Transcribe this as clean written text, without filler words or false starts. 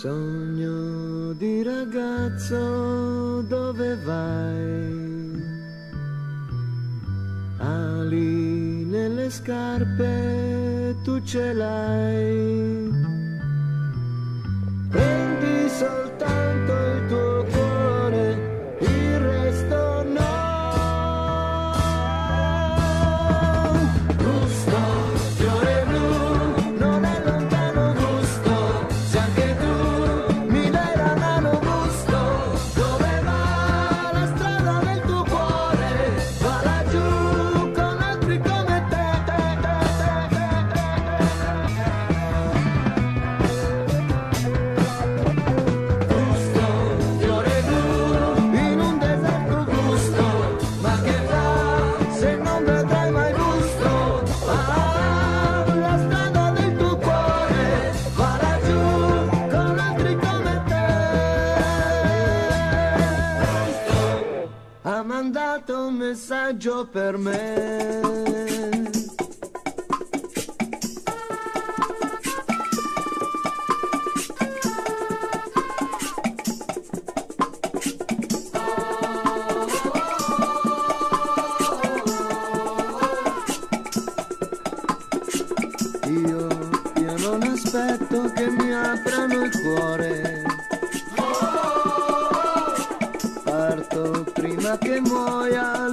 Sogno di ragazzo, dove vai? Ali nelle scarpe, tu ce l'hai. Prendi soltanto il tuo cuore, il resto no. Gusto, fiore blu, non è lontano gusto. Se anche tu mi dai la mano gusto, dove va la strada del tuo cuore? Va laggiù con altri come te. Ha mandato un messaggio per me. Io non aspetto che mi aprano il cuore. Parto prima che muoia.